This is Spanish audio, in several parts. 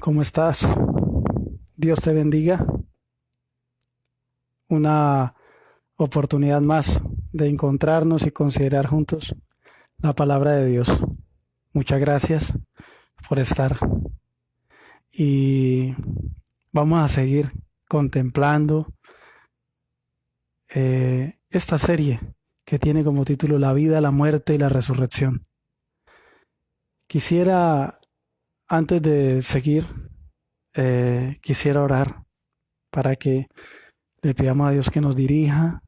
¿Cómo estás? Dios te bendiga. Una oportunidad más de encontrarnos y considerar juntos la palabra de Dios. Muchas gracias por estar. Y vamos a seguir contemplando esta serie que tiene como título La vida, la muerte y la resurrección. Quisiera, antes de seguir, quisiera orar para que le pidamos a Dios que nos dirija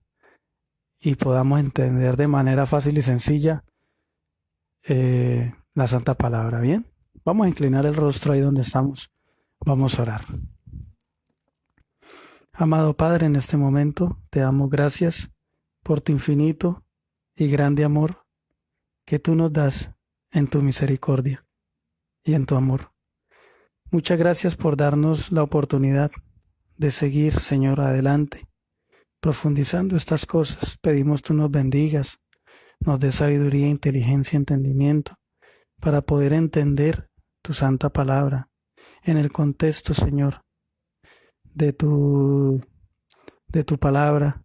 y podamos entender de manera fácil y sencilla la santa palabra. Bien, vamos a inclinar el rostro ahí donde estamos. Vamos a orar. Amado Padre, en este momento te damos gracias por tu infinito y grande amor que tú nos das en tu misericordia y en tu amor. Muchas gracias por darnos la oportunidad de seguir, Señor, adelante, profundizando estas cosas. Pedimos tú nos bendigas, nos des sabiduría, inteligencia y entendimiento para poder entender tu santa palabra en el contexto, Señor, de tu palabra.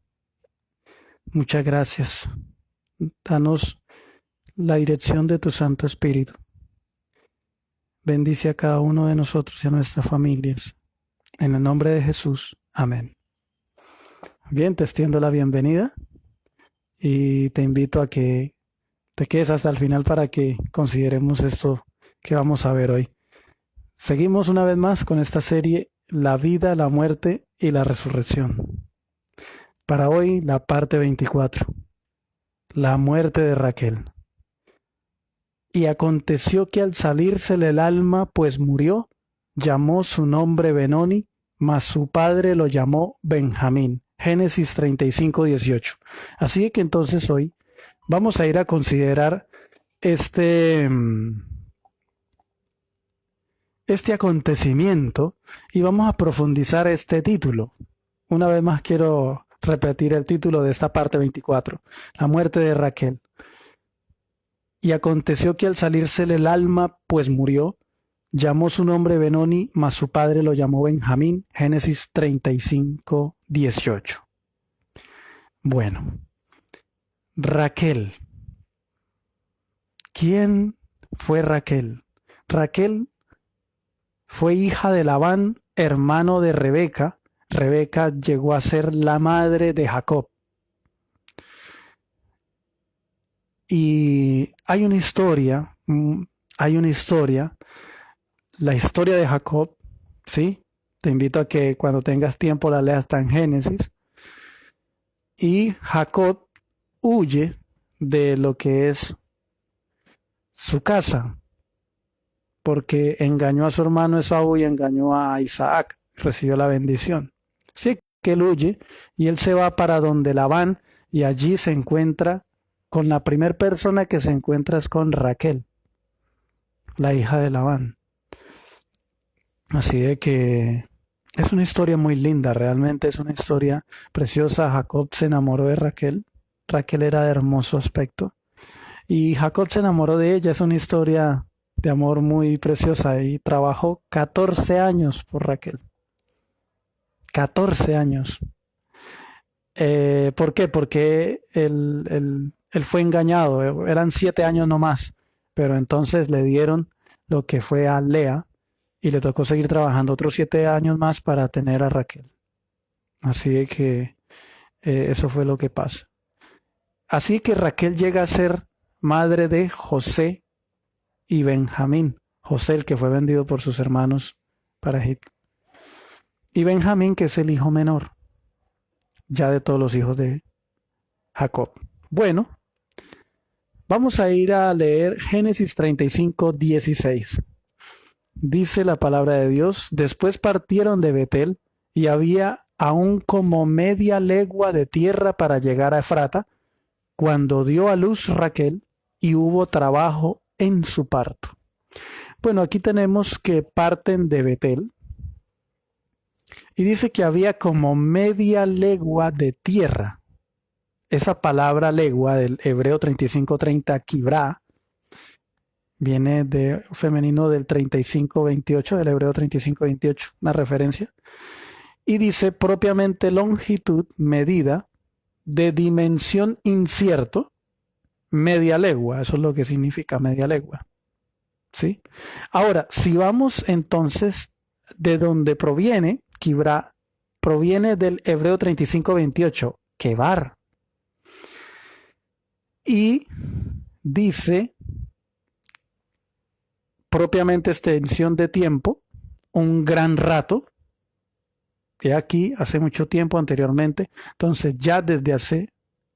Muchas gracias. Danos la dirección de tu Santo Espíritu. Bendice a cada uno de nosotros y a nuestras familias. En el nombre de Jesús. Amén. Bien, te extiendo la bienvenida y te invito a que te quedes hasta el final para que consideremos esto que vamos a ver hoy. Seguimos una vez más con esta serie La vida, la muerte y la resurrección. Para hoy la parte 24. La muerte de Raquel. Y aconteció que al salírsele el alma, pues murió, llamó su nombre Benoni, mas su padre lo llamó Benjamín. Génesis 35, 18. Así que entonces hoy vamos a ir a considerar este acontecimiento y vamos a profundizar este título. Una vez más quiero repetir el título de esta parte 24, la muerte de Raquel. Y aconteció que al salírsele el alma, pues murió, llamó su nombre Benoni, mas su padre lo llamó Benjamín. Génesis 35, 18. Bueno, Raquel. ¿Quién fue Raquel? Raquel fue hija de Labán, hermano de Rebeca. Rebeca llegó a ser la madre de Jacob. Y hay una historia, la historia de Jacob, ¿sí? Te invito a que cuando tengas tiempo la leas, está en Génesis. Y Jacob huye de lo que es su casa, porque engañó a su hermano Esaú y engañó a Isaac, recibió la bendición. Sí, que él huye y él se va para donde Labán y allí se encuentra con la primera persona que se encuentra es con Raquel, la hija de Labán. Así de que es una historia muy linda, realmente es una historia preciosa. Jacob se enamoró de Raquel. Raquel era de hermoso aspecto. Y Jacob se enamoró de ella. Es una historia de amor muy preciosa. Y trabajó 14 años por Raquel. 14 años. ¿Por qué? Porque él fue engañado. Eran 7 años nomás. Pero entonces le dieron lo que fue a Lea. Y le tocó seguir trabajando otros 7 años más para tener a Raquel. Así que eso fue lo que pasa. Así que Raquel llega a ser madre de José y Benjamín. José, el que fue vendido por sus hermanos para Egipto. Y Benjamín, que es el hijo menor, ya de todos los hijos de Jacob. Bueno, vamos a ir a leer Génesis 35, 16. Dice la palabra de Dios: después partieron de Betel y había aún como media legua de tierra para llegar a Efrata, cuando dio a luz Raquel y hubo trabajo en su parto. Bueno, aquí tenemos que parten de Betel y dice que había como media legua de tierra. Esa palabra legua del hebreo 35:30, kibrá, Viene de femenino del 35-28, del hebreo 35-28, una referencia. Y dice propiamente longitud, medida, de dimensión incierto, media legua. Eso es lo que significa media legua. ¿Sí? Ahora, si vamos entonces de donde proviene, Kibra, proviene del hebreo 35-28, kebar. Y dice propiamente extensión de tiempo, un gran rato. He aquí, hace mucho tiempo anteriormente, entonces ya desde hace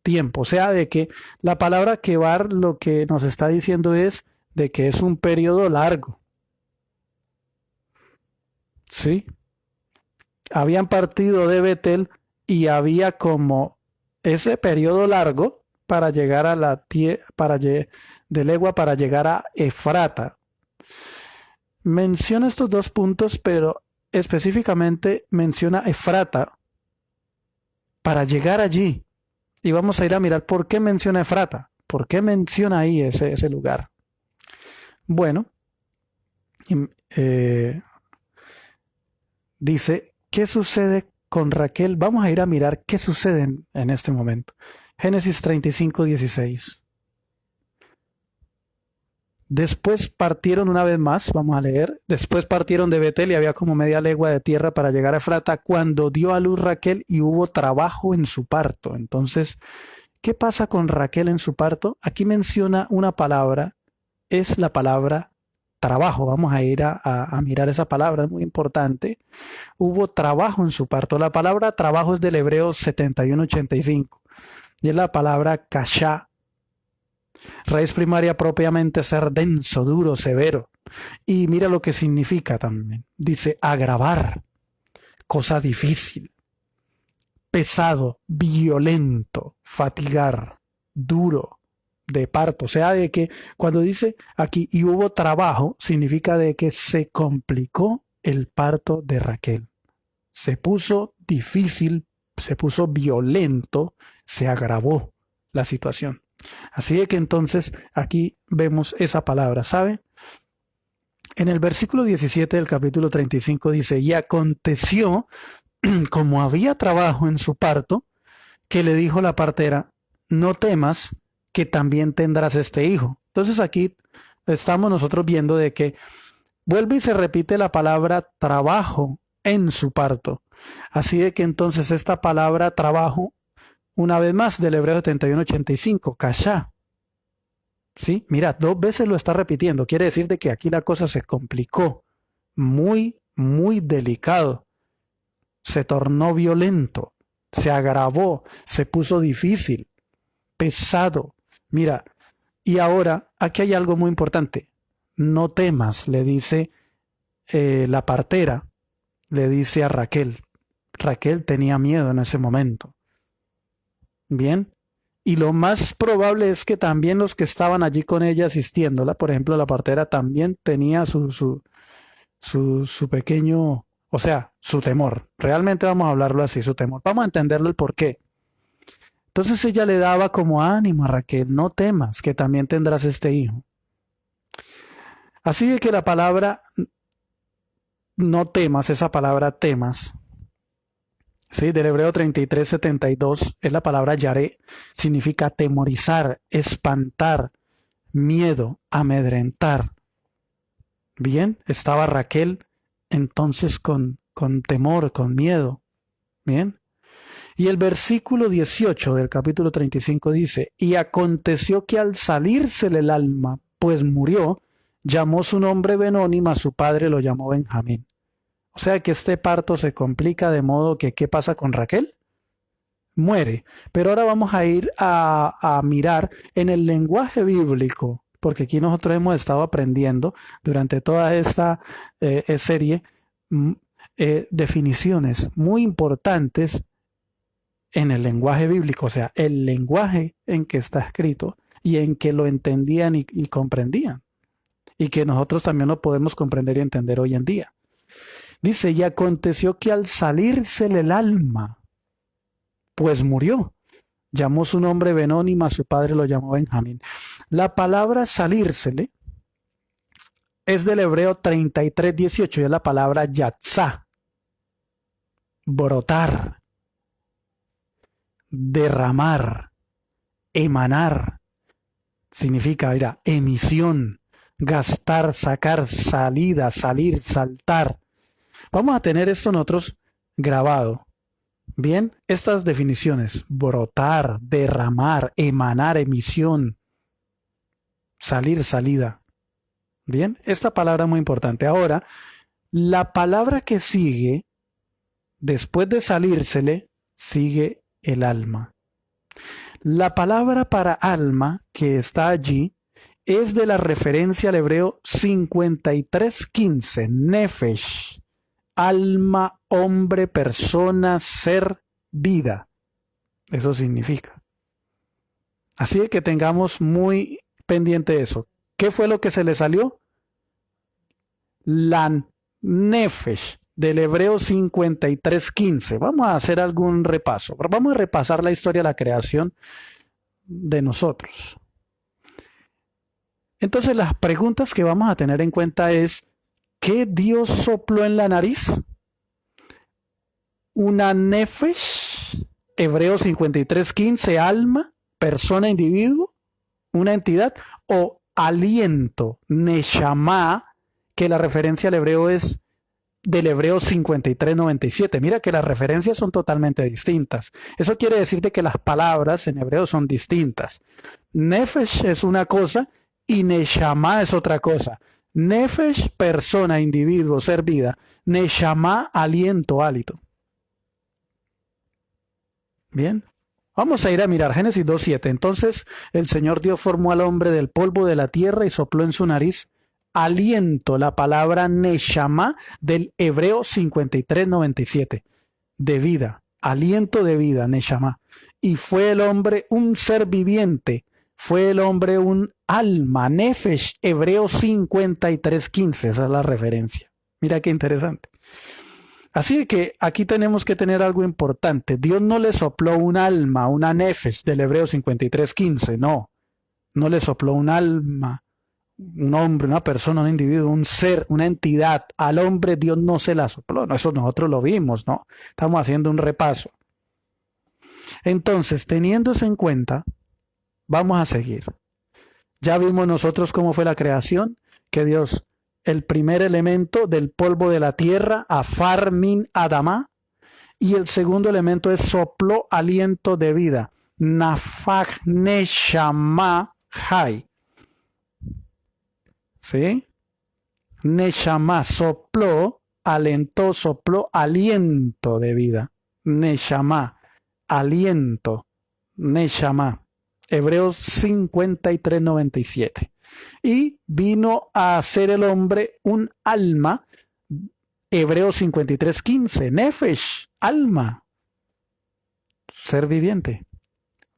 tiempo. O sea, de que la palabra kebar lo que nos está diciendo es de que es un periodo largo. ¿Sí? Habían partido de Betel y había como ese periodo largo para llegar a la tierra, de legua para llegar a Efrata. Menciona estos dos puntos, pero específicamente menciona Efrata para llegar allí. Y vamos a ir a mirar por qué menciona Efrata, por qué menciona ahí ese lugar. Bueno, dice, ¿qué sucede con Raquel? Vamos a ir a mirar qué sucede en este momento. Génesis 35:16. Después partieron una vez más, vamos a leer, después partieron de Betel y había como media legua de tierra para llegar a Efrata cuando dio a luz Raquel y hubo trabajo en su parto. Entonces, ¿qué pasa con Raquel en su parto? Aquí menciona una palabra, es la palabra trabajo. Vamos a ir a mirar esa palabra, es muy importante. Hubo trabajo en su parto. La palabra trabajo es del hebreo 7185 y es la palabra kashá. Raíz primaria propiamente ser denso, duro, severo. Y mira lo que significa también. Dice agravar, cosa difícil, pesado, violento, fatigar, duro, de parto. O sea, de que cuando dice aquí y hubo trabajo, significa de que se complicó el parto de Raquel. Se puso difícil, se puso violento, se agravó la situación. Así de que entonces aquí vemos esa palabra, ¿sabe? En el versículo 17 del capítulo 35 dice, y aconteció, como había trabajo en su parto, que le dijo la partera, no temas, que también tendrás este hijo. Entonces aquí estamos nosotros viendo de que vuelve y se repite la palabra trabajo en su parto. Así de que entonces esta palabra trabajo, una vez más del hebreo 7185, kashá. ¿Sí? Mira, dos veces lo está repitiendo. Quiere decir de que aquí la cosa se complicó. Muy, muy delicado. Se tornó violento. Se agravó. Se puso difícil. Pesado. Mira, y ahora aquí hay algo muy importante. No temas, le dice la partera, le dice a Raquel. Raquel tenía miedo en ese momento. Bien. Y lo más probable es que también los que estaban allí con ella asistiéndola, por ejemplo, la partera también tenía su pequeño, o sea, su temor. Realmente vamos a hablarlo así, su temor. Vamos a entenderlo el por qué. Entonces ella le daba como ánimo a Raquel, no temas, que también tendrás este hijo. Así de que la palabra no temas, esa palabra temas, ¿sí? Del hebreo 33:72 es la palabra yaré, significa atemorizar, espantar, miedo, amedrentar. Bien, estaba Raquel entonces con temor, con miedo. Bien. Y el versículo 18 del capítulo 35 dice, y aconteció que al salírsele el alma, pues murió, llamó su nombre Benoni, mas su padre lo llamó Benjamín. O sea que este parto se complica de modo que, ¿qué pasa con Raquel? Muere. Pero ahora vamos a ir a mirar en el lenguaje bíblico, porque aquí nosotros hemos estado aprendiendo durante toda esta serie definiciones muy importantes en el lenguaje bíblico, o sea, el lenguaje en que está escrito y en que lo entendían y comprendían, y que nosotros también lo podemos comprender y entender hoy en día. Dice, y aconteció que al salírsele el alma, pues murió. Llamó su nombre Benoni, mas su padre lo llamó Benjamín. La palabra salírsele es del hebreo 33:18 y es la palabra yatzá, brotar, derramar, emanar. Significa, mira, emisión, gastar, sacar, salida, salir, saltar. Vamos a tener esto nosotros grabado. Bien, estas definiciones: brotar, derramar, emanar, emisión, salir, salida. Bien, esta palabra es muy importante. Ahora, la palabra que sigue, después de salírsele, sigue el alma. La palabra para alma que está allí es de la referencia al hebreo 53:15, nefesh, alma, hombre, persona, ser, vida. Eso significa. Así que tengamos muy pendiente eso. ¿Qué fue lo que se le salió? La nefesh, del hebreo 53:15. Vamos a hacer algún repaso. Vamos a repasar la historia de la creación de nosotros. Entonces, las preguntas que vamos a tener en cuenta es: ¿qué Dios sopló en la nariz? Una nefesh, hebreo 53:15, alma, persona, individuo, una entidad, o aliento, neshama, que la referencia al hebreo es del hebreo 53:97. Mira que las referencias son totalmente distintas. Eso quiere decir que las palabras en hebreo son distintas. Nefesh es una cosa y neshama es otra cosa. Nefesh, persona, individuo, ser, vida. Neshama, aliento, hálito. Bien, vamos a ir a mirar Génesis 2:7. Entonces el Señor Dios formó al hombre del polvo de la tierra y sopló en su nariz aliento, la palabra neshama del hebreo 53:97, de vida, aliento de vida, neshama. Y fue el hombre un ser viviente, fue el hombre un alma, nefesh, hebreo 53:15, esa es la referencia. Mira qué interesante. Así que aquí tenemos que tener algo importante. Dios no le sopló un alma, una nefesh del hebreo 53:15, no le sopló un alma, un hombre, una persona, un individuo, un ser, una entidad. Al hombre Dios no se la sopló. No, eso nosotros lo vimos, ¿no? Estamos haciendo un repaso. Entonces, teniendo eso en cuenta, vamos a seguir. Ya vimos nosotros cómo fue la creación, que Dios, el primer elemento del polvo de la tierra, afar min adamá, y el segundo elemento es sopló aliento de vida, nafaj neshama hay. ¿Sí? Neshama, sopló, alentó, sopló, aliento de vida. Neshama, aliento, neshama. Hebreos 53:97. Y vino a hacer el hombre un alma. Hebreos 53:15. Nefesh, alma, ser viviente.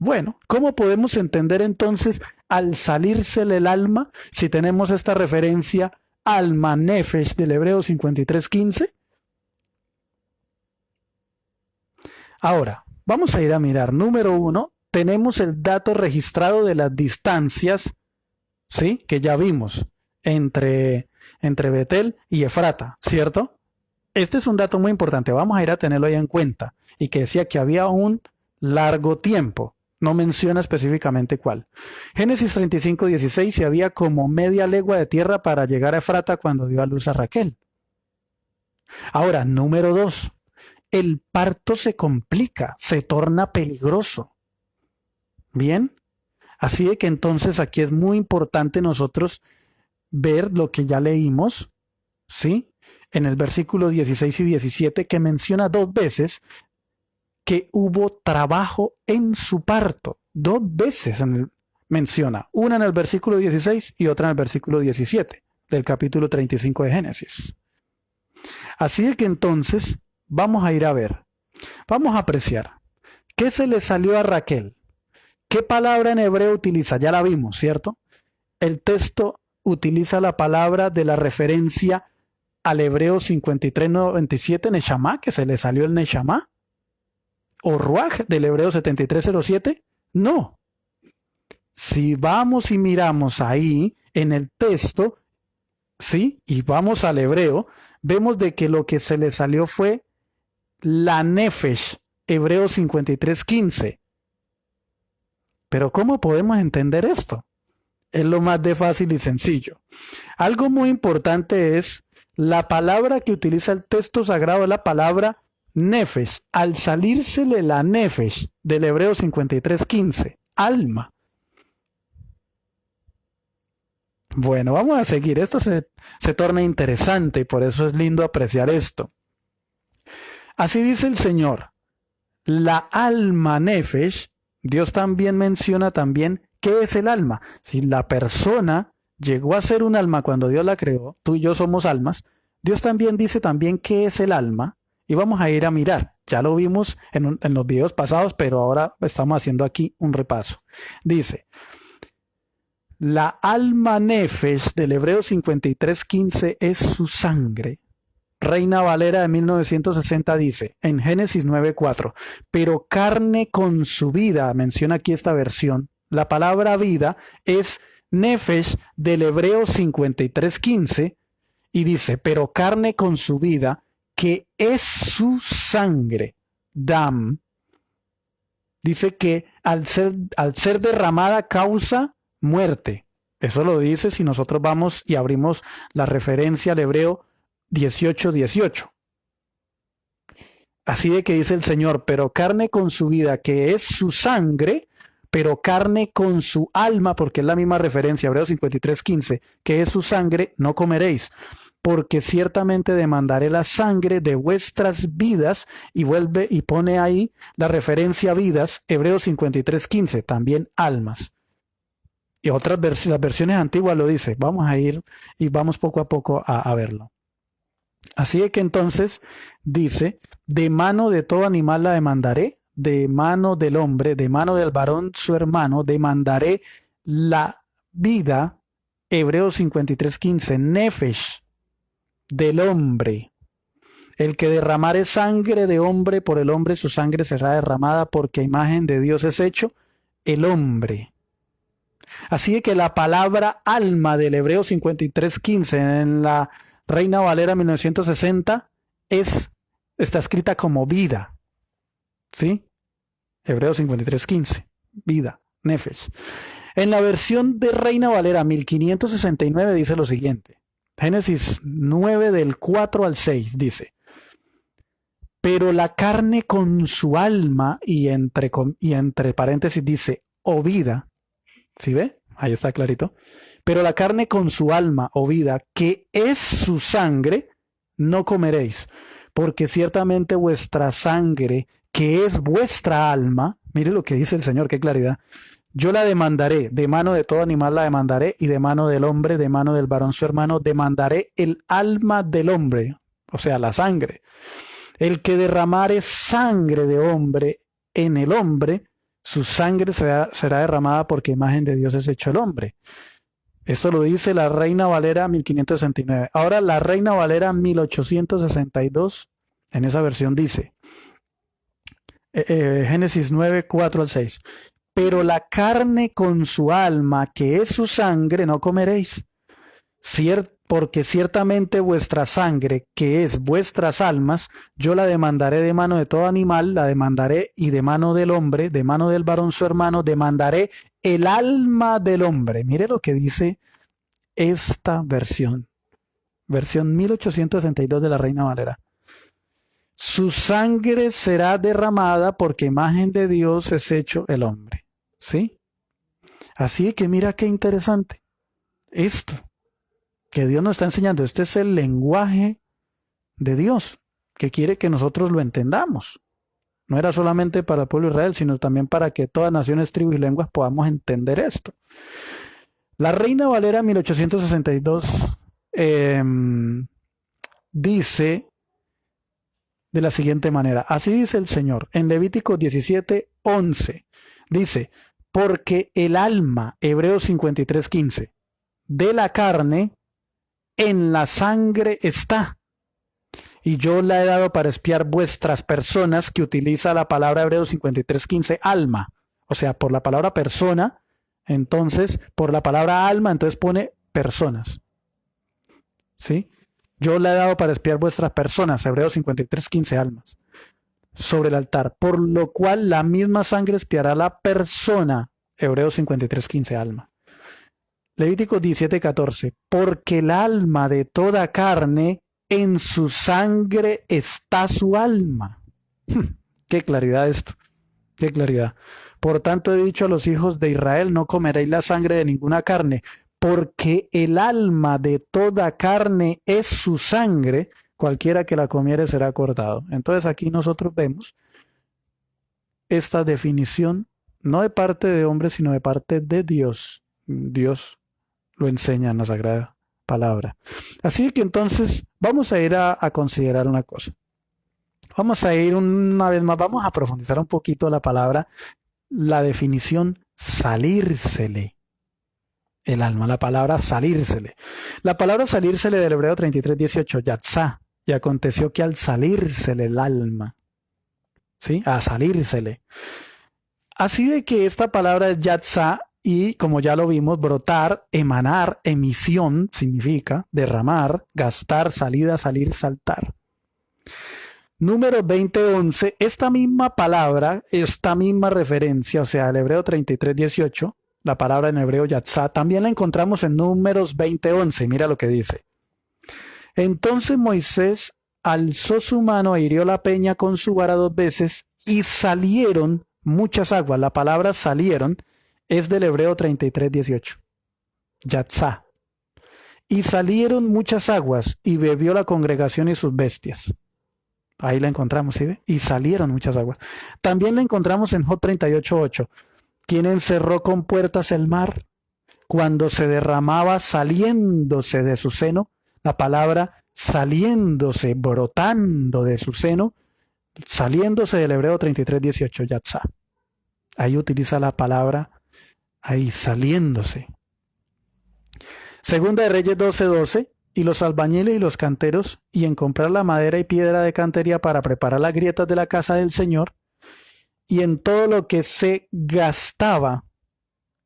Bueno, ¿cómo podemos entender entonces al salírsele el alma si tenemos esta referencia alma, nefesh del hebreo 53:15? Ahora, vamos a ir a mirar. Número 1, tenemos el dato registrado de las distancias, ¿sí? Que ya vimos entre Betel y Efrata, ¿cierto? Este es un dato muy importante. Vamos a ir a tenerlo ahí en cuenta. Y que decía que había un largo tiempo. No menciona específicamente cuál. Génesis 35:16, y había como media legua de tierra para llegar a Efrata cuando dio a luz a Raquel. Ahora, número 2, el parto se complica, se torna peligroso. Bien, así de que entonces aquí es muy importante nosotros ver lo que ya leímos, ¿sí? En el versículo 16 y 17, que menciona 2 veces que hubo trabajo en su parto. 2 veces menciona, una en el versículo 16 y otra en el versículo 17 del capítulo 35 de Génesis. Así de que entonces vamos a ir a ver, vamos a apreciar qué se le salió a Raquel. ¿Qué palabra en hebreo utiliza? Ya la vimos, ¿cierto? El texto utiliza la palabra de la referencia al hebreo 53:97, neshama, que se le salió el neshama. ¿O ruaj del hebreo 73:07? No. Si vamos y miramos ahí en el texto, ¿sí? Y vamos al hebreo, vemos de que lo que se le salió fue la nefesh, Hebreos 53:15. Pero ¿cómo podemos entender esto? Es lo más de fácil y sencillo. Algo muy importante es la palabra que utiliza el texto sagrado, la palabra nefesh. Al salírsele la nefesh del Hebreo 53:15, alma. Bueno, vamos a seguir. Esto se torna interesante y por eso es lindo apreciar esto. Así dice el Señor, la alma nefesh. Dios también menciona también qué es el alma. Si la persona llegó a ser un alma cuando Dios la creó, tú y yo somos almas, Dios también dice también qué es el alma y vamos a ir a mirar. Ya lo vimos en los videos pasados, pero ahora estamos haciendo aquí un repaso. Dice, la alma nefesh del Hebreo 53:15 es su sangre. Reina Valera de 1960 dice, en Génesis 9:4, pero carne con su vida, menciona aquí esta versión, la palabra vida es nefesh del Hebreo 53:15 y dice, pero carne con su vida, que es su sangre, dam, dice que al ser derramada causa muerte. Eso lo dice si nosotros vamos y abrimos la referencia al Hebreo 18:18. Así de que dice el Señor, pero carne con su vida, que es su sangre, pero carne con su alma, porque es la misma referencia, Hebreos 53:15, que es su sangre, no comeréis, porque ciertamente demandaré la sangre de vuestras vidas, y vuelve y pone ahí la referencia vidas, Hebreos 53:15, también almas. Y otras las versiones antiguas lo dice. Vamos a ir y vamos poco a poco a verlo. Así es que entonces dice, de mano de todo animal la demandaré, de mano del hombre, de mano del varón su hermano, demandaré la vida, Hebreos 53:15, nefesh, del hombre. El que derramare sangre de hombre, por el hombre su sangre será derramada, porque a imagen de Dios es hecho el hombre. Así que la palabra alma del Hebreo 53:15 en la Reina Valera 1960 está escrita como vida. ¿Sí? Hebreo 53:15. Vida. Nefesh. En la versión de Reina Valera 1569 dice lo siguiente. Génesis 9 del 4 al 6 dice. Pero la carne con su alma y entre paréntesis dice o vida. ¿Sí ve? Ahí está clarito. Pero la carne con su alma o vida, que es su sangre, no comeréis, porque ciertamente vuestra sangre, que es vuestra alma, mire lo que dice el Señor, qué claridad, yo la demandaré, de mano de todo animal la demandaré, y de mano del hombre, de mano del varón su hermano, demandaré el alma del hombre, o sea, la sangre. El que derramare sangre de hombre en el hombre, su sangre será derramada, porque imagen de Dios es hecho el hombre. Esto lo dice la Reina Valera 1569. Ahora la Reina Valera 1862, en esa versión dice, Génesis 9, 4 al 6, pero la carne con su alma, que es su sangre, no comeréis, porque ciertamente vuestra sangre, que es vuestras almas, yo la demandaré de mano de todo animal, la demandaré, y de mano del hombre, de mano del varón su hermano, demandaré el alma del hombre. Mire lo que dice esta versión 1862 de la Reina Valera. Su sangre será derramada, porque imagen de Dios es hecho el hombre. ¿Sí? Así que mira qué interesante esto que Dios nos está enseñando. Este es el lenguaje de Dios, que quiere que nosotros lo entendamos. No era solamente para el pueblo de Israel, sino también para que todas naciones, tribus y lenguas podamos entender esto. La Reina Valera 1862 dice de la siguiente manera, así dice el Señor, en Levítico 17:11, dice, porque el alma, Hebreos 53:15, de la carne, en la sangre está, y yo la he dado para espiar vuestras personas, que utiliza la palabra Hebreos 53:15, alma, o sea, por la palabra persona, entonces, por la palabra alma, entonces pone personas. ¿sí? Yo le he dado para espiar vuestras personas, Hebreos 53:15, almas, sobre el altar, por lo cual la misma sangre espiará la persona, Hebreos 53:15, alma. Levítico 17:14, porque el alma de toda carne, en su sangre está su alma. Qué claridad esto, qué claridad. Por tanto he dicho a los hijos de Israel, no comeréis la sangre de ninguna carne, porque el alma de toda carne es su sangre, cualquiera que la comiere será cortado. Entonces aquí nosotros vemos esta definición, no de parte de hombres, sino de parte de Dios. Dios lo enseña en la Sagrada Palabra. Así que entonces vamos a ir a considerar una cosa. Vamos a ir una vez más, vamos a profundizar un poquito la palabra, la definición salírsele. El alma, la palabra salírsele. La palabra salírsele del hebreo 33:18, yatzá. Y aconteció que al salírsele el alma, ¿sí? A salírsele. Así de que esta palabra es yatzá y, como ya lo vimos, brotar, emanar, emisión, significa derramar, gastar, salida, salir, saltar. Número 20:11, esta misma palabra, esta misma referencia, o sea, el hebreo 33:18, la palabra en hebreo yatzá, también la encontramos en Números 20:11. Mira lo que dice. Entonces Moisés alzó su mano e hirió la peña con su vara 2 veces y salieron muchas aguas. La palabra salieron es del hebreo 33:18. Yatzá. Y salieron muchas aguas y bebió la congregación y sus bestias. Ahí la encontramos, ¿sí ve? Y salieron muchas aguas. También la encontramos en Job 38:8. ¿Quién encerró con puertas el mar? Cuando se derramaba saliéndose de su seno, la palabra saliéndose, brotando de su seno, saliéndose del hebreo 33:18, yatzá. Ahí utiliza la palabra, ahí saliéndose. Segunda de Reyes 12:12, y los albañiles y los canteros, y en comprar la madera y piedra de cantería para preparar las grietas de la casa del Señor, y en todo lo que se gastaba,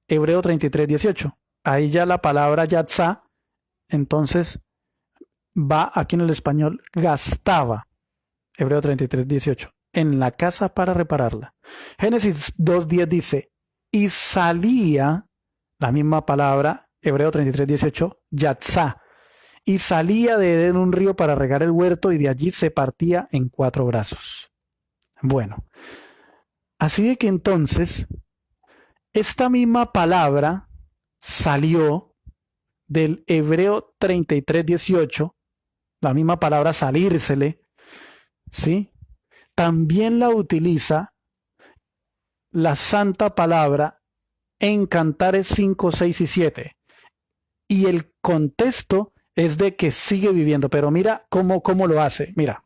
hebreo 33:18. Ahí ya la palabra yatzá, entonces va aquí en el español, gastaba, hebreo 33:18, en la casa para repararla. Génesis 2:10 dice, y salía, la misma palabra, hebreo 33:18, yatzá, y salía de Edén un río para regar el huerto y de allí se partía en 4 brazos. Bueno, así de que entonces, esta misma palabra salió del hebreo 33:18, la misma palabra salírsele, ¿sí? También la utiliza la santa palabra en Cantares 5, 6 y 7. Y el contexto es de que sigue viviendo, pero mira cómo lo hace, mira.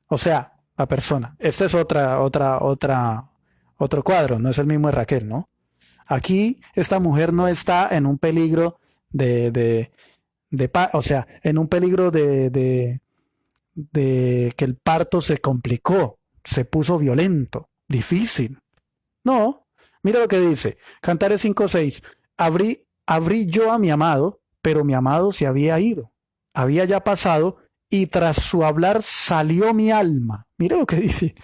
O sea, la persona. Este es otro cuadro, no es el mismo de Raquel, ¿no? Aquí esta mujer no está en un peligro o sea, en un peligro de que el parto se complicó, se puso violento, difícil. No, mira lo que dice, Cantares 5:6, abrí yo a mi amado, pero mi amado se había ido, había ya pasado, y tras su hablar salió mi alma. Mira lo que dice,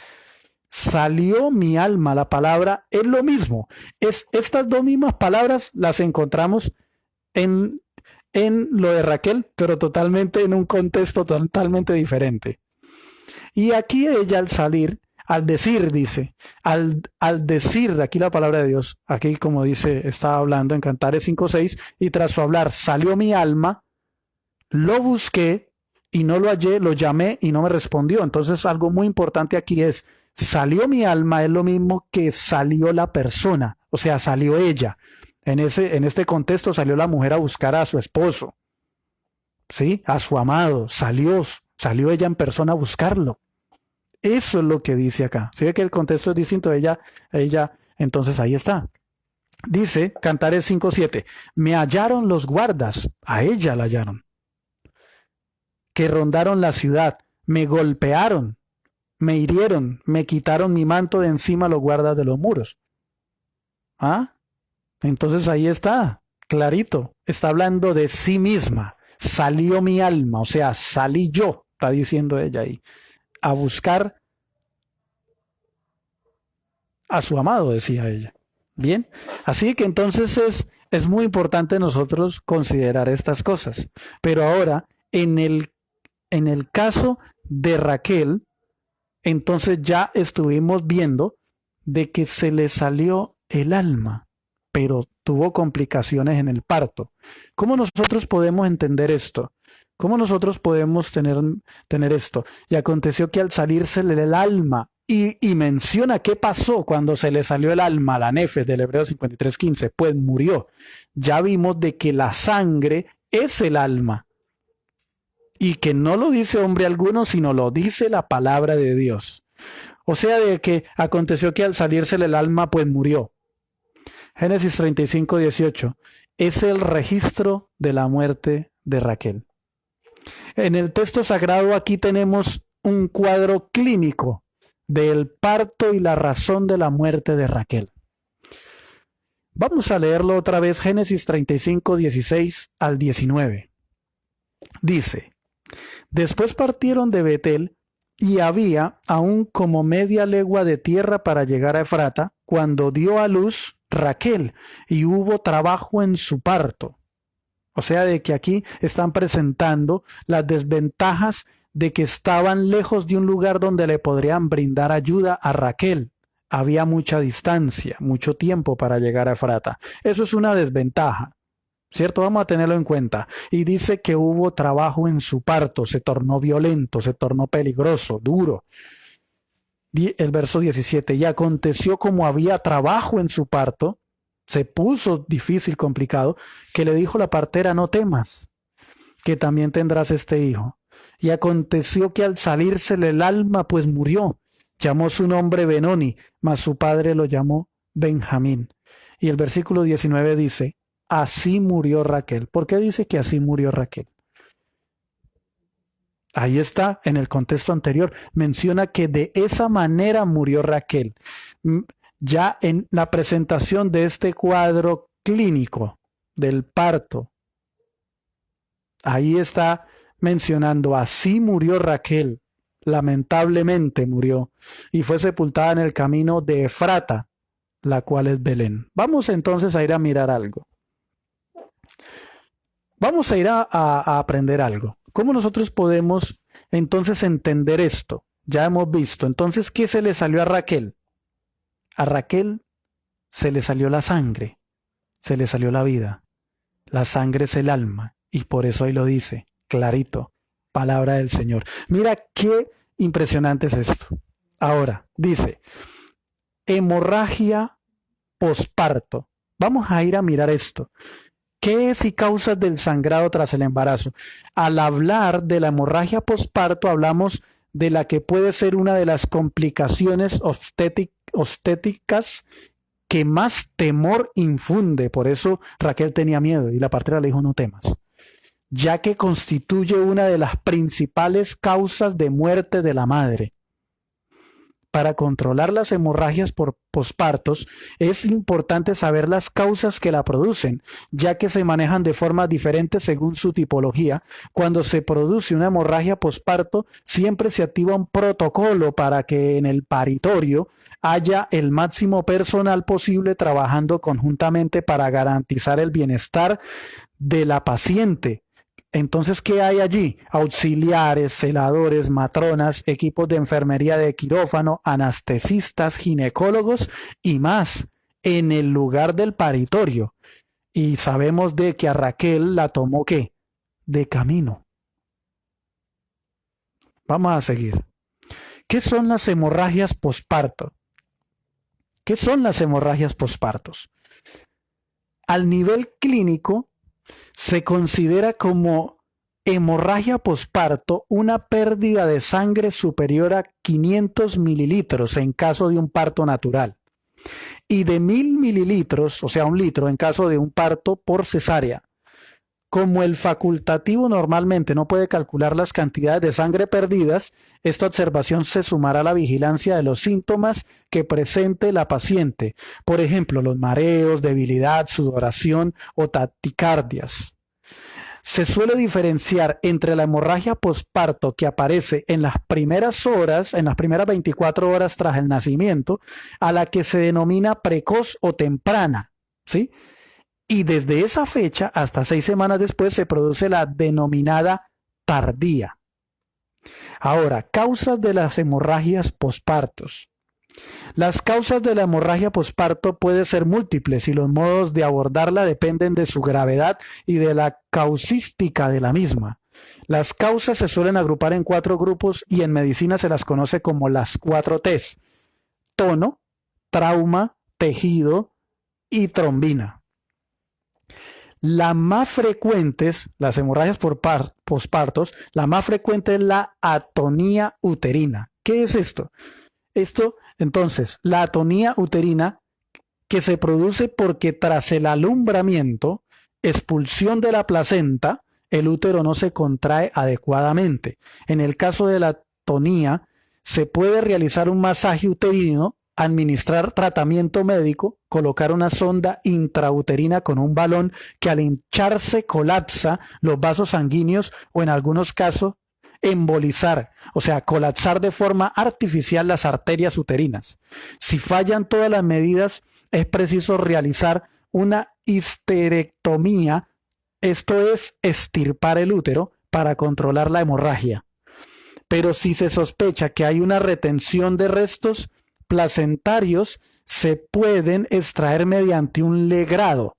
salió mi alma, la palabra es lo mismo. Estas dos mismas palabras las encontramos en lo de Raquel, pero totalmente en un contexto totalmente diferente. Y aquí ella al salir, al decir, dice, al decir, aquí la palabra de Dios, aquí como dice, estaba hablando en Cantares 5:6, y tras su hablar salió mi alma, lo busqué y no lo hallé, lo llamé y no me respondió. Entonces algo muy importante aquí es, salió mi alma es lo mismo que salió la persona, o sea, salió ella. En este contexto salió la mujer a buscar a su esposo, ¿sí? A su amado, salió ella en persona a buscarlo. Eso es lo que dice acá. ¿Sí ve que el contexto es distinto? Ella, entonces ahí está. Dice, Cantares 5:7, me hallaron los guardas, a ella la hallaron, que rondaron la ciudad, me golpearon, me hirieron, me quitaron mi manto de encima los guardas de los muros. ¿Ah? Entonces ahí está, clarito, está hablando de sí misma. salió mi alma, o sea, salí yo, está diciendo ella ahí, a buscar a su amado, decía ella. Bien, así que entonces es muy importante nosotros considerar estas cosas. Pero ahora, en el caso de Raquel, entonces ya estuvimos viendo de que se le salió el alma, pero tuvo complicaciones en el parto. ¿Cómo nosotros podemos entender esto? ¿Cómo nosotros podemos tener esto? Y aconteció que al salírsele el alma, y menciona qué pasó cuando se le salió el alma a la Nefes del Hebreo 53:15, pues murió. Ya vimos de que la sangre es el alma y que no lo dice hombre alguno, sino lo dice la palabra de Dios. O sea, de que aconteció que al salírsele el alma, pues murió. Génesis 35:18 es el registro de la muerte de Raquel. En el texto sagrado aquí tenemos un cuadro clínico del parto y la razón de la muerte de Raquel. Vamos a leerlo otra vez, Génesis 35:16 al 19. Dice: Después partieron de Betel, y había aún como media legua de tierra para llegar a Efrata, cuando dio a luz Raquel, y hubo trabajo en su parto. O sea, de que aquí están presentando las desventajas de que estaban lejos de un lugar donde le podrían brindar ayuda a Raquel. Había mucha distancia, mucho tiempo para llegar a Efrata. Eso es una desventaja, ¿cierto? Vamos a tenerlo en cuenta. Y dice que hubo trabajo en su parto, se tornó violento, se tornó peligroso, duro. El verso 17, y aconteció como había trabajo en su parto, se puso difícil, complicado, que le dijo la partera: no temas, que también tendrás este hijo. Y aconteció que al salírsele el alma, pues murió. Llamó su nombre Benoni, mas su padre lo llamó Benjamín. Y el versículo 19 dice: así murió Raquel. ¿Por qué dice que así murió Raquel? Ahí está, en el contexto anterior, menciona que de esa manera murió Raquel. Ya en la presentación de este cuadro clínico del parto, ahí está mencionando: así murió Raquel, lamentablemente murió, y fue sepultada en el camino de Efrata, la cual es Belén. Vamos entonces a ir a mirar algo. Vamos a ir a aprender algo. ¿Cómo nosotros podemos entonces entender esto? Ya hemos visto. Entonces, ¿qué se le salió a Raquel? A Raquel se le salió la sangre, se le salió la vida. La sangre es el alma, y por eso ahí lo dice, clarito, palabra del Señor. Mira qué impresionante es esto. Ahora, dice, hemorragia posparto. Vamos a ir a mirar esto. ¿Qué es y causas del sangrado tras el embarazo? Al hablar de la hemorragia posparto, hablamos de la que puede ser una de las complicaciones obstétricas que más temor infunde. Por eso Raquel tenía miedo y la partera le dijo: no temas, ya que constituye una de las principales causas de muerte de la madre. Para controlar las hemorragias por pospartos es importante saber las causas que la producen, ya que se manejan de forma diferente según su tipología. Cuando se produce una hemorragia posparto, siempre se activa un protocolo para que en el paritorio haya el máximo personal posible trabajando conjuntamente para garantizar el bienestar de la paciente. Entonces, ¿qué hay allí? Auxiliares, celadores, matronas, equipos de enfermería de quirófano, anestesistas, ginecólogos y más en el lugar del paritorio. Y sabemos de que a Raquel la tomó ¿qué? De camino. Vamos a seguir. ¿Qué son las hemorragias posparto? ¿Qué son las hemorragias pospartos? Al nivel clínico, se considera como hemorragia posparto una pérdida de sangre superior a 500 mililitros en caso de un parto natural y de 1000 mililitros, o sea, 1 litro, en caso de un parto por cesárea. Como el facultativo normalmente no puede calcular las cantidades de sangre perdidas, esta observación se sumará a la vigilancia de los síntomas que presente la paciente, por ejemplo, los mareos, debilidad, sudoración o taquicardias. Se suele diferenciar entre la hemorragia posparto que aparece en las primeras horas, en las primeras 24 horas tras el nacimiento, a la que se denomina precoz o temprana, ¿sí? Y desde esa fecha hasta 6 semanas después se produce la denominada tardía. Ahora, causas de las hemorragias pospartos. Las causas de la hemorragia posparto pueden ser múltiples y los modos de abordarla dependen de su gravedad y de la causística de la misma. Las causas se suelen agrupar en 4 grupos y en medicina se las conoce como las 4 T's: tono, trauma, tejido y trombina. Las más frecuentes, las hemorragias pospartos, la más frecuente es la atonía uterina. ¿Qué es esto? Entonces, la atonía uterina que se produce porque tras el alumbramiento, expulsión de la placenta, el útero no se contrae adecuadamente. En el caso de la atonía, se puede realizar un masaje uterino, administrar tratamiento médico, colocar una sonda intrauterina con un balón que al hincharse colapsa los vasos sanguíneos o en algunos casos embolizar, o sea, colapsar de forma artificial las arterias uterinas. Si fallan todas las medidas, es preciso realizar una histerectomía, esto es extirpar el útero para controlar la hemorragia. Pero si se sospecha que hay una retención de restos placentarios, se pueden extraer mediante un legrado.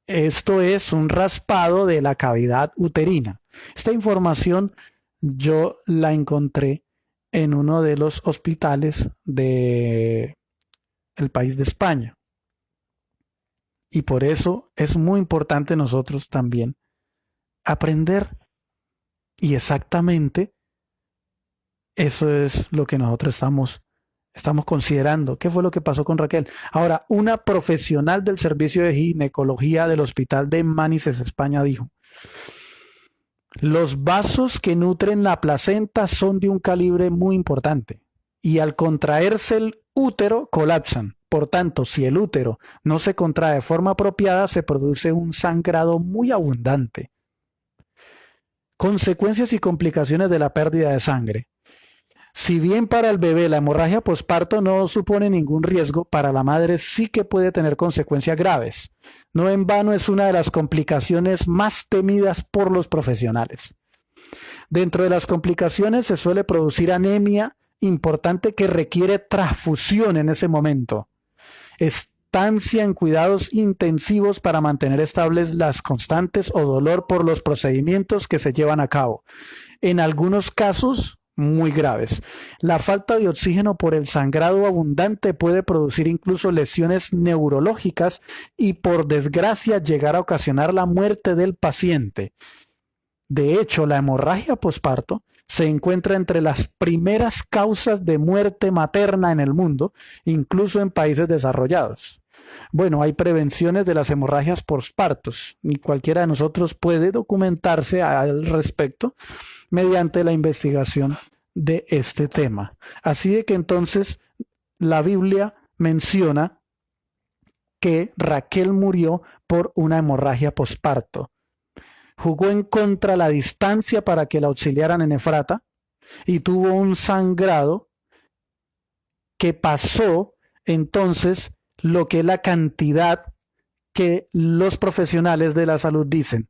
Esto es un raspado de la cavidad uterina. Esta información yo la encontré en uno de los hospitales del país de España. Y por eso es muy importante nosotros también aprender. Y exactamente eso es lo que nosotros estamos considerando. ¿Qué fue lo que pasó con Raquel? Ahora, una profesional del servicio de ginecología del hospital de Manises, España, dijo: los vasos que nutren la placenta son de un calibre muy importante y al contraerse el útero colapsan. Por tanto, si el útero no se contrae de forma apropiada, se produce un sangrado muy abundante. Consecuencias y complicaciones de la pérdida de sangre. Si bien para el bebé la hemorragia posparto no supone ningún riesgo, para la madre sí que puede tener consecuencias graves. No en vano es una de las complicaciones más temidas por los profesionales. Dentro de las complicaciones se suele producir anemia importante que requiere transfusión en ese momento. Estancia en cuidados intensivos para mantener estables las constantes o dolor por los procedimientos que se llevan a cabo. En algunos casos muy graves. La falta de oxígeno por el sangrado abundante puede producir incluso lesiones neurológicas y por desgracia llegar a ocasionar la muerte del paciente. De hecho, la hemorragia posparto se encuentra entre las primeras causas de muerte materna en el mundo, incluso en países desarrollados. Bueno, hay prevenciones de las hemorragias pospartos y cualquiera de nosotros puede documentarse al respecto mediante la investigación de este tema. Así de que entonces la Biblia menciona que Raquel murió por una hemorragia posparto. Jugó en contra la distancia para que la auxiliaran en Efrata y tuvo un sangrado que pasó entonces lo que es la cantidad que los profesionales de la salud dicen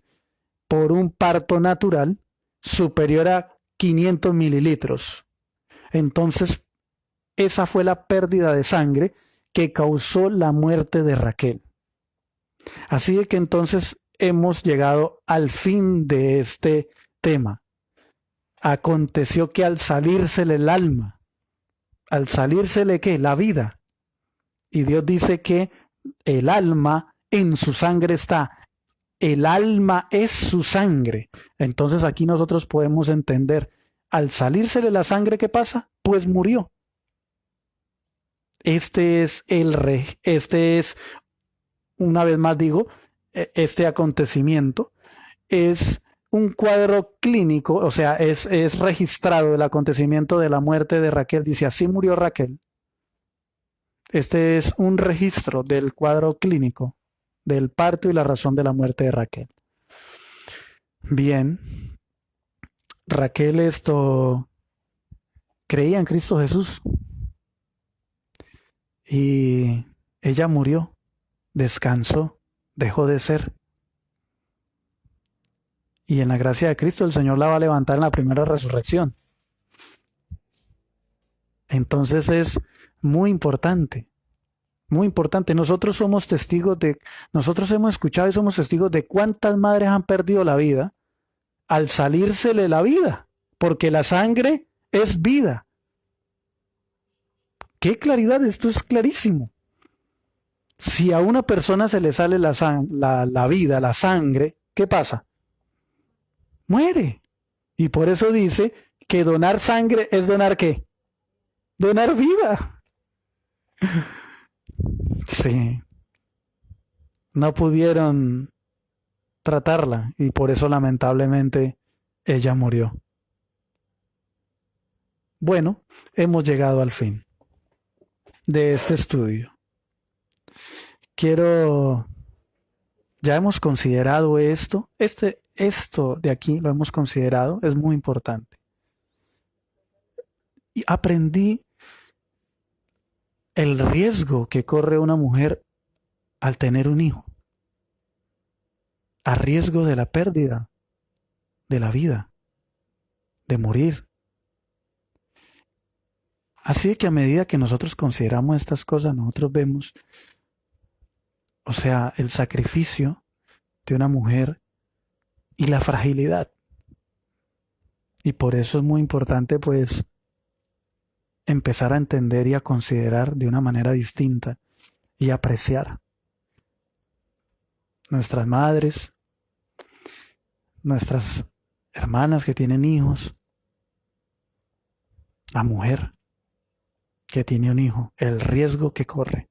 por un parto natural superior a 500 mililitros. Entonces, esa fue la pérdida de sangre que causó la muerte de Raquel. Así que entonces hemos llegado al fin de este tema. Aconteció que al salírsele el alma, al salírsele ¿qué? La vida. Y Dios dice que el alma en su sangre está. El alma es su sangre. Entonces aquí nosotros podemos entender, al salírsele la sangre, ¿qué pasa? Pues murió. Este es, una vez más digo, este acontecimiento es un cuadro clínico, o sea, es registrado el acontecimiento de la muerte de Raquel. Dice, así murió Raquel. Este es un registro del cuadro clínico del parto y la razón de la muerte de Raquel. Bien, Raquel creía en Cristo Jesús y ella murió, descansó, dejó de ser. Y en la gracia de Cristo el Señor la va a levantar en la primera resurrección. Entonces es muy importante, muy importante. Nosotros somos testigos nosotros hemos escuchado y somos testigos de cuántas madres han perdido la vida al salírsele la vida, porque la sangre es vida. ¡Qué claridad! Esto es clarísimo. Si a una persona se le sale la vida, la sangre, ¿qué pasa? Muere. Y por eso dice que donar sangre es donar ¿qué? Donar vida. Sí. No pudieron tratarla y por eso lamentablemente ella murió. Bueno, hemos llegado al fin de este estudio. Ya hemos considerado esto de aquí lo hemos considerado, es muy importante. Y aprendí el riesgo que corre una mujer al tener un hijo, a riesgo de la pérdida de la vida, de morir. Así que a medida que nosotros consideramos estas cosas, nosotros vemos, o sea, el sacrificio de una mujer y la fragilidad. Y por eso es muy importante, pues, empezar a entender y a considerar de una manera distinta y apreciar nuestras madres, nuestras hermanas que tienen hijos, la mujer que tiene un hijo, el riesgo que corre.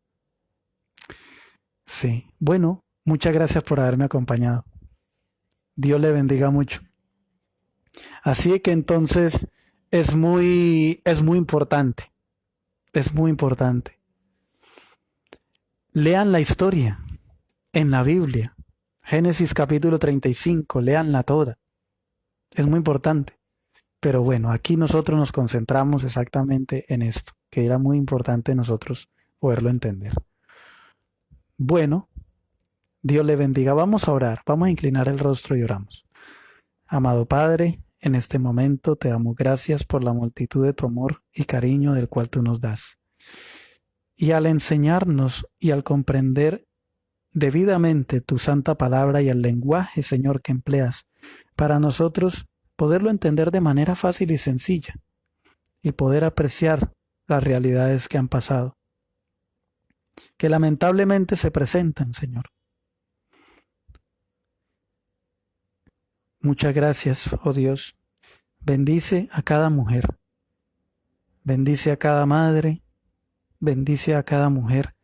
Sí, bueno, muchas gracias por haberme acompañado. Dios le bendiga mucho. Así que entonces es muy importante. Es muy importante. Lean la historia en la Biblia. Génesis capítulo 35, léanla toda. Es muy importante. Pero bueno, aquí nosotros nos concentramos exactamente en esto, que era muy importante nosotros poderlo entender. Bueno, Dios le bendiga. Vamos a orar, vamos a inclinar el rostro y oramos. Amado Padre, en este momento te damos gracias por la multitud de tu amor y cariño del cual tú nos das. Y al enseñarnos y al comprender debidamente tu santa palabra y el lenguaje, Señor, que empleas, para nosotros poderlo entender de manera fácil y sencilla y poder apreciar las realidades que han pasado, que lamentablemente se presentan, Señor. Muchas gracias, oh Dios. Bendice a cada mujer, bendice a cada madre, bendice a cada mujer,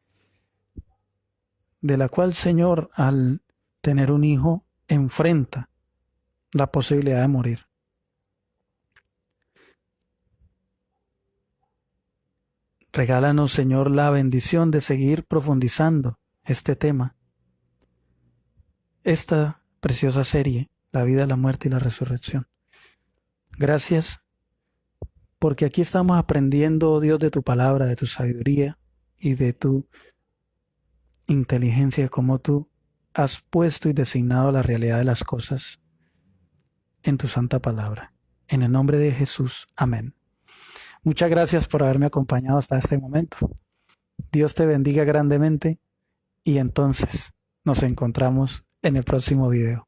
de la cual, Señor, al tener un hijo, enfrenta la posibilidad de morir. Regálanos, Señor, la bendición de seguir profundizando este tema, esta preciosa serie, la vida, la muerte y la resurrección. Gracias, porque aquí estamos aprendiendo, oh Dios, de tu palabra, de tu sabiduría y de tu inteligencia, como tú has puesto y designado la realidad de las cosas en tu santa palabra. En el nombre de Jesús. Amén. Muchas gracias por haberme acompañado hasta este momento. Dios te bendiga grandemente y entonces nos encontramos en el próximo video.